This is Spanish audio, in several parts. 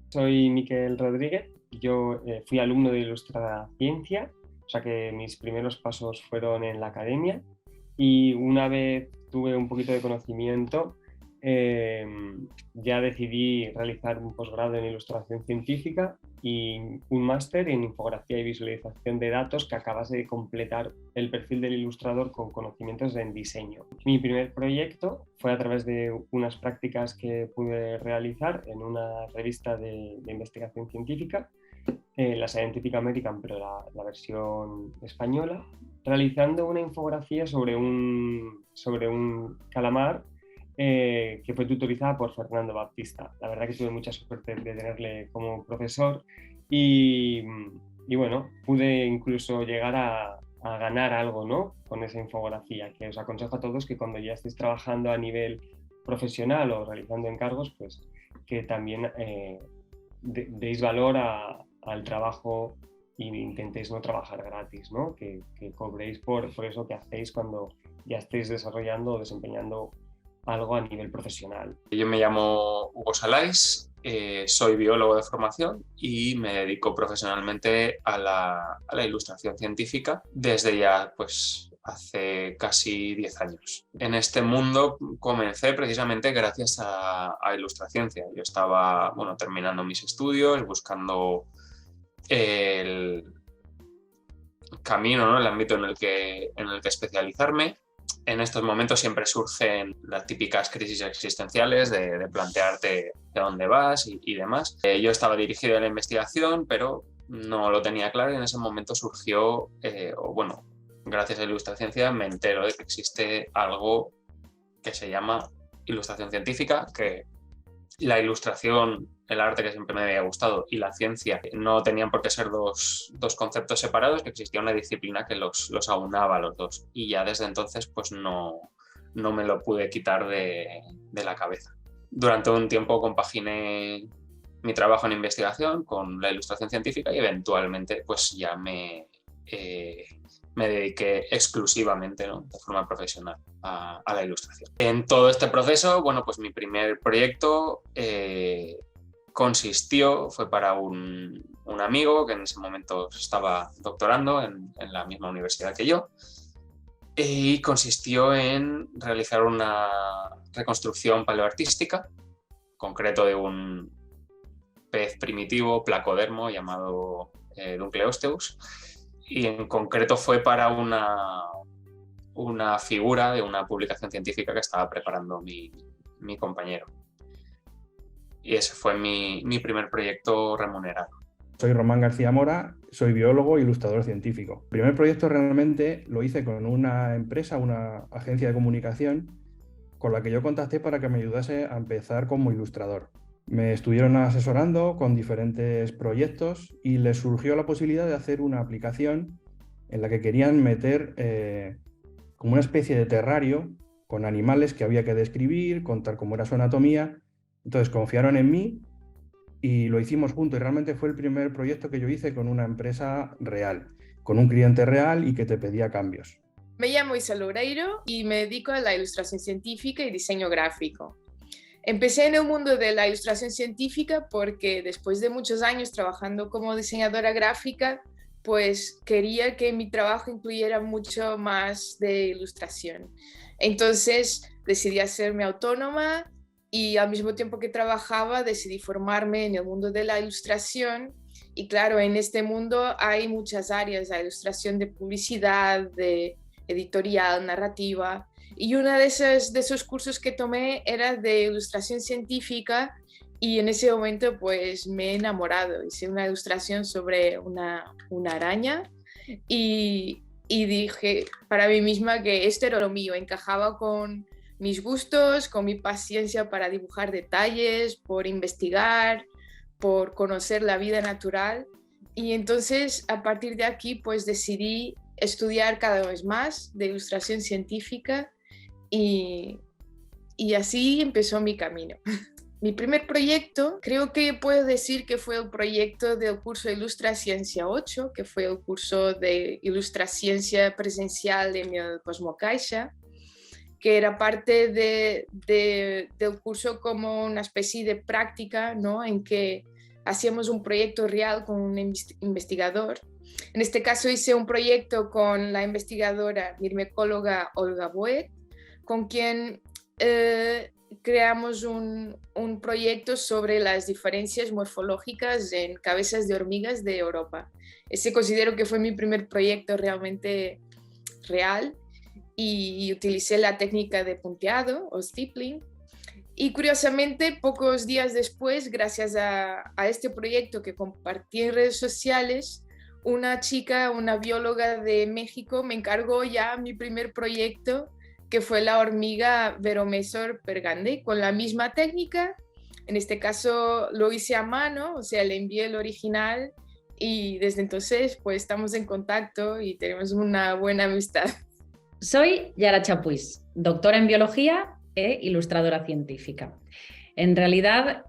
Soy Miquel Rodríguez, yo fui alumno de Ilustraciencia, o sea que mis primeros pasos fueron en la academia y una vez tuve un poquito de conocimiento, eh, ya decidí realizar un posgrado en Ilustración Científica y un máster en Infografía y Visualización de Datos que acabase de completar el perfil del ilustrador con conocimientos en diseño. Mi primer proyecto fue a través de unas prácticas que pude realizar en una revista de investigación científica, la Scientific American, pero la versión española, realizando una infografía sobre un calamar que fue tutorizada por Fernando Baptista. La verdad que tuve mucha suerte de tenerle como profesor y, y bueno, pude incluso llegar a ganar algo, ¿no?, con esa infografía, que os aconsejo a todos que cuando ya estéis trabajando a nivel profesional o realizando encargos, pues que también deis valor al trabajo e intentéis no trabajar gratis, ¿no? Que cobréis por eso que hacéis cuando ya estéis desarrollando o desempeñando algo a nivel profesional. Yo me llamo Hugo Salais, soy biólogo de formación y me dedico profesionalmente a la ilustración científica desde ya pues hace casi 10 años. En este mundo comencé precisamente gracias a Ilustraciencia. Yo estaba terminando mis estudios, buscando el camino, ¿no?, el ámbito en el que especializarme. En estos momentos siempre surgen las típicas crisis existenciales de plantearte de dónde vas y demás. Yo estaba dirigido a la investigación, pero no lo tenía claro y en ese momento surgió, gracias a Ilustraciencia me entero de que existe algo que se llama ilustración científica, que la ilustración, el arte que siempre me había gustado, y la ciencia no tenían por qué ser dos conceptos separados, que existía una disciplina que los aunaba a los dos. Y ya desde entonces pues no me lo pude quitar de la cabeza. Durante un tiempo compaginé mi trabajo en investigación con la ilustración científica y eventualmente pues ya me dediqué exclusivamente, ¿no?, de forma profesional a la ilustración. En todo este proceso, pues mi primer proyecto fue para un amigo que en ese momento estaba doctorando en la misma universidad que yo, y consistió en realizar una reconstrucción paleoartística, concreto de un pez primitivo placodermo llamado Dunkleosteus, y en concreto fue para una figura de una publicación científica que estaba preparando mi compañero. Y ese fue mi primer proyecto remunerado. Soy Román García Mora, soy biólogo e ilustrador científico. El primer proyecto realmente lo hice con una empresa, una agencia de comunicación, con la que yo contacté para que me ayudase a empezar como ilustrador. Me estuvieron asesorando con diferentes proyectos y les surgió la posibilidad de hacer una aplicación en la que querían meter como una especie de terrario con animales que había que describir, contar cómo era su anatomía. Entonces confiaron en mí y lo hicimos juntos, y realmente fue el primer proyecto que yo hice con una empresa real, con un cliente real y que te pedía cambios. Me llamo Isa Loureiro y me dedico a la ilustración científica y diseño gráfico. Empecé en el mundo de la ilustración científica porque después de muchos años trabajando como diseñadora gráfica, pues quería que mi trabajo incluyera mucho más de ilustración. Entonces decidí hacerme autónoma y al mismo tiempo que trabajaba decidí formarme en el mundo de la ilustración. Y claro, en este mundo hay muchas áreas, la ilustración de publicidad, de editorial, narrativa. Y uno de esos cursos que tomé era de ilustración científica y en ese momento pues me he enamorado. Hice una ilustración sobre una araña y dije para mí misma que esto era lo mío, encajaba con mis gustos, con mi paciencia para dibujar detalles, por investigar, por conocer la vida natural. Y entonces a partir de aquí pues decidí estudiar cada vez más de ilustración científica y así empezó mi camino. Mi primer proyecto, creo que puedo decir que fue el proyecto del curso de Ilustraciencia 8, que fue el curso de Ilustraciencia presencial en el Cosmocaixa, que era parte del curso como una especie de práctica, ¿no?, en que hacíamos un proyecto real con un investigador. En este caso hice un proyecto con la investigadora mirmecóloga Olga Boet, con quien creamos un proyecto sobre las diferencias morfológicas en cabezas de hormigas de Europa. Ese considero que fue mi primer proyecto realmente real y utilicé la técnica de punteado o stippling. Y curiosamente, pocos días después, gracias a este proyecto que compartí en redes sociales, una chica, una bióloga de México, me encargó ya mi primer proyecto, que fue la hormiga Veromesor pergande, con la misma técnica. En este caso lo hice a mano, o sea, le envié el original y desde entonces pues estamos en contacto y tenemos una buena amistad. Soy Yara Chapuis, doctora en biología e ilustradora científica. En realidad,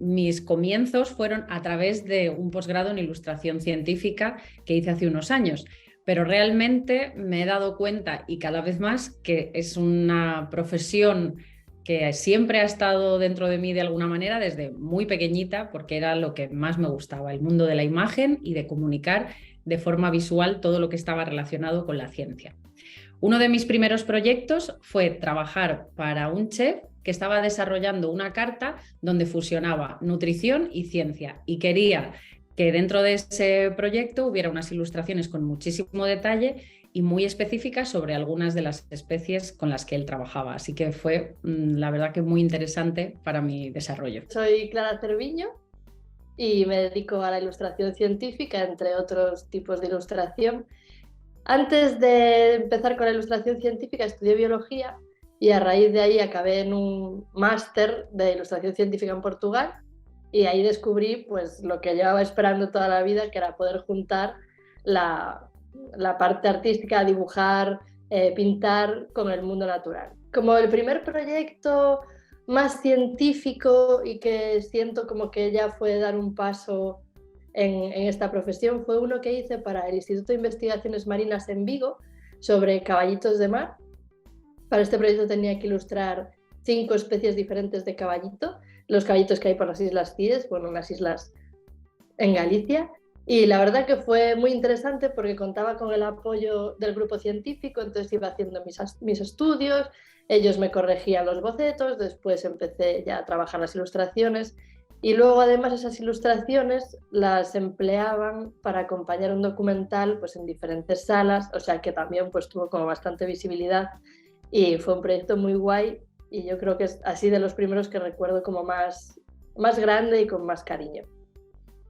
mis comienzos fueron a través de un posgrado en ilustración científica que hice hace unos años, pero realmente me he dado cuenta, y cada vez más, que es una profesión que siempre ha estado dentro de mí de alguna manera desde muy pequeñita, porque era lo que más me gustaba, el mundo de la imagen y de comunicar de forma visual todo lo que estaba relacionado con la ciencia. Uno de mis primeros proyectos fue trabajar para un chef que estaba desarrollando una carta donde fusionaba nutrición y ciencia, y quería que dentro de ese proyecto hubiera unas ilustraciones con muchísimo detalle y muy específicas sobre algunas de las especies con las que él trabajaba. Así que fue, la verdad, que muy interesante para mi desarrollo. Soy Clara Cerviño y me dedico a la ilustración científica, entre otros tipos de ilustración. Antes de empezar con la ilustración científica estudié biología y a raíz de ahí acabé en un máster de ilustración científica en Portugal, y ahí descubrí pues lo que llevaba esperando toda la vida, que era poder juntar la parte artística, dibujar, pintar con el mundo natural. Como el primer proyecto más científico y que siento como que ya fue dar un paso en esta profesión, fue uno que hice para el Instituto de Investigaciones Marinas en Vigo sobre caballitos de mar. Para este proyecto tenía que ilustrar 5 especies diferentes de caballito, los caballitos que hay por las Islas Cíes, bueno, las islas en Galicia, y la verdad que fue muy interesante porque contaba con el apoyo del grupo científico, entonces iba haciendo mis estudios, ellos me corregían los bocetos, después empecé ya a trabajar las ilustraciones, y luego además esas ilustraciones las empleaban para acompañar un documental pues en diferentes salas, o sea que también pues tuvo como bastante visibilidad y fue un proyecto muy guay, y yo creo que es así de los primeros que recuerdo como más grande y con más cariño.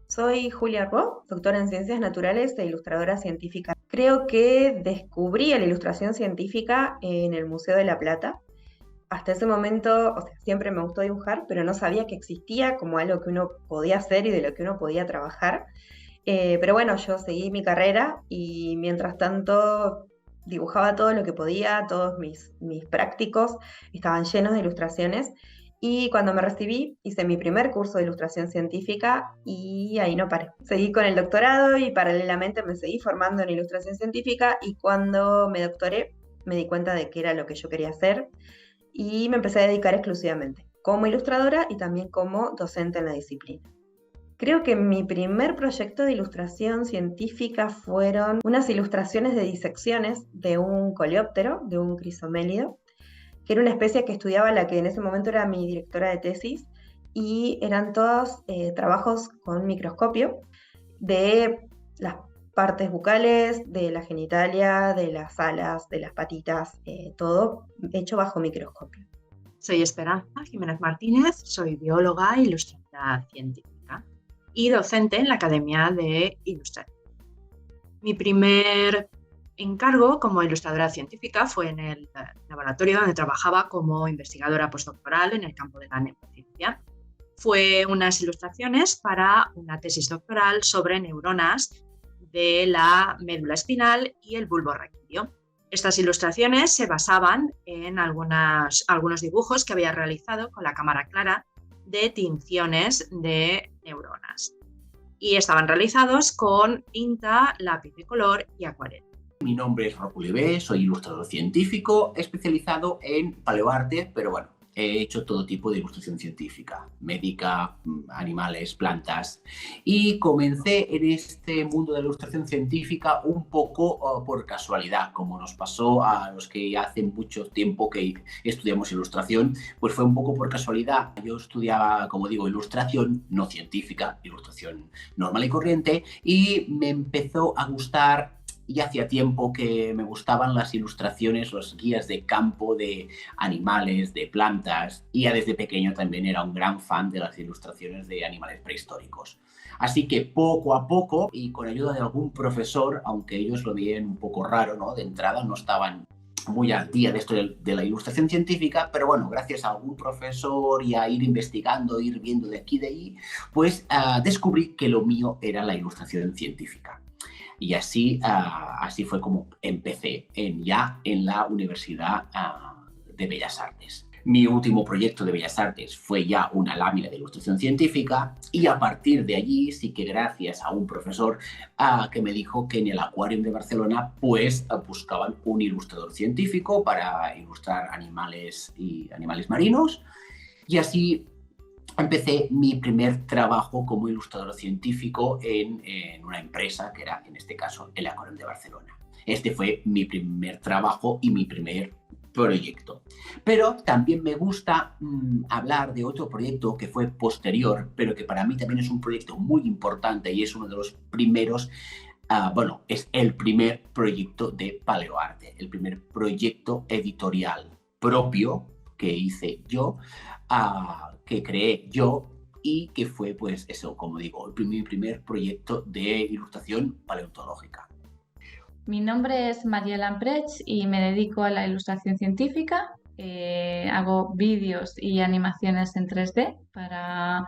Soy Julia Ro, doctora en Ciencias Naturales e ilustradora científica. Creo que descubrí la ilustración científica en el Museo de La Plata. Hasta ese momento, o sea, siempre me gustó dibujar, pero no sabía que existía como algo que uno podía hacer y de lo que uno podía trabajar. Pero bueno, yo seguí mi carrera y mientras tanto dibujaba todo lo que podía, todos mis prácticos estaban llenos de ilustraciones. Y cuando me recibí, hice mi primer curso de ilustración científica y ahí no paré. Seguí con el doctorado y paralelamente me seguí formando en ilustración científica, y cuando me doctoré me di cuenta de que era lo que yo quería hacer y me empecé a dedicar exclusivamente como ilustradora y también como docente en la disciplina. Creo que mi primer proyecto de ilustración científica fueron unas ilustraciones de disecciones de un coleóptero, de un crisomélido, que era una especie que estudiaba la que en ese momento era mi directora de tesis, y eran todos trabajos con microscopio de las partes bucales, de la genitalia, de las alas, de las patitas, todo hecho bajo microscopio. Soy Esperanza Jiménez Martínez, soy bióloga e ilustradora científica y docente en la Academia de Ilustración. Mi primer encargo como ilustradora científica fue en el laboratorio donde trabajaba como investigadora postdoctoral en el campo de la neurociencia. Fue unas ilustraciones para una tesis doctoral sobre neuronas de la médula espinal y el bulbo raquídeo. Estas ilustraciones se basaban en algunos dibujos que había realizado con la cámara clara de tinciones de neuronas, y estaban realizados con tinta, lápiz de color y acuarela. Mi nombre es Rocco Levé, soy ilustrador científico especializado en paleoarte, pero bueno, he hecho todo tipo de ilustración científica, médica, animales, plantas, y comencé en este mundo de la ilustración científica un poco por casualidad, como nos pasó a los que hace mucho tiempo que estudiamos ilustración, pues fue un poco por casualidad. Yo estudiaba, como digo, ilustración no científica, ilustración normal y corriente, y me empezó a gustar. Y hacía tiempo que me gustaban las ilustraciones, los guías de campo de animales, de plantas, y ya desde pequeño también era un gran fan de las ilustraciones de animales prehistóricos. Así que poco a poco, y con ayuda de algún profesor, aunque ellos lo veían un poco raro, ¿no? De entrada no estaban muy al día de esto de la ilustración científica, pero bueno, gracias a algún profesor y a ir investigando, ir viendo de aquí y de allí, pues descubrí que lo mío era la ilustración científica. Y así fue como empecé ya en la Universidad de Bellas Artes. Mi último proyecto de Bellas Artes fue ya una lámina de ilustración científica, y a partir de allí sí que gracias a un profesor que me dijo que en el Aquarium de Barcelona pues buscaban un ilustrador científico para ilustrar animales y animales marinos, y así empecé mi primer trabajo como ilustrador científico en una empresa que era, en este caso, el Aquarium de Barcelona. Este fue mi primer trabajo y mi primer proyecto. Pero también me gusta hablar de otro proyecto que fue posterior, pero que para mí también es un proyecto muy importante y es uno de los primeros, es el primer proyecto de Paleoarte, el primer proyecto editorial propio que hice yo, que creé yo, y que fue, pues eso, como digo, mi primer proyecto de ilustración paleontológica. Mi nombre es Mariela Amprech y me dedico a la ilustración científica. Hago vídeos y animaciones en 3D para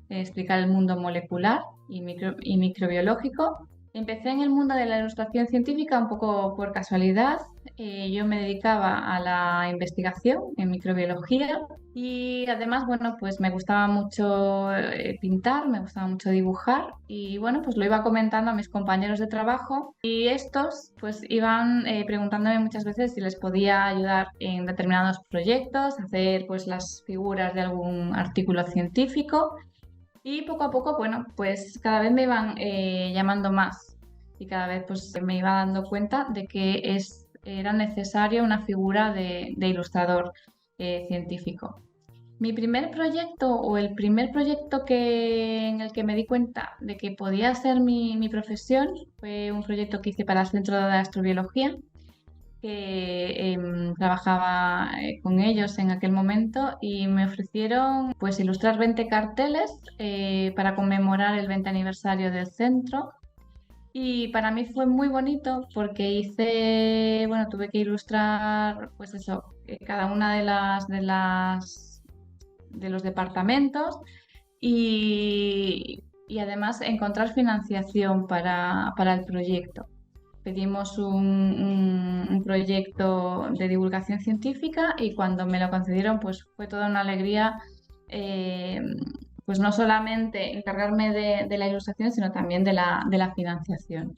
explicar el mundo molecular y microbiológico. Empecé en el mundo de la ilustración científica un poco por casualidad. Yo me dedicaba a la investigación en microbiología y además, bueno, pues me gustaba mucho pintar, me gustaba mucho dibujar y bueno, pues lo iba comentando a mis compañeros de trabajo y estos pues iban preguntándome muchas veces si les podía ayudar en determinados proyectos, hacer pues las figuras de algún artículo científico. Y poco a poco, bueno, pues cada vez me iban llamando más y cada vez pues me iba dando cuenta de que era necesaria una figura de ilustrador científico. Mi primer proyecto o el primer proyecto en el que me di cuenta de que podía ser mi profesión fue un proyecto que hice para el Centro de Astrobiología, que trabajaba con ellos en aquel momento y me ofrecieron pues ilustrar 20 carteles para conmemorar el 20 aniversario del centro, y para mí fue muy bonito porque tuve que ilustrar pues eso, cada una de los departamentos y además encontrar financiación para el proyecto. Pedimos un proyecto de divulgación científica y cuando me lo concedieron pues fue toda una alegría, pues no solamente encargarme de la ilustración, sino también de la financiación.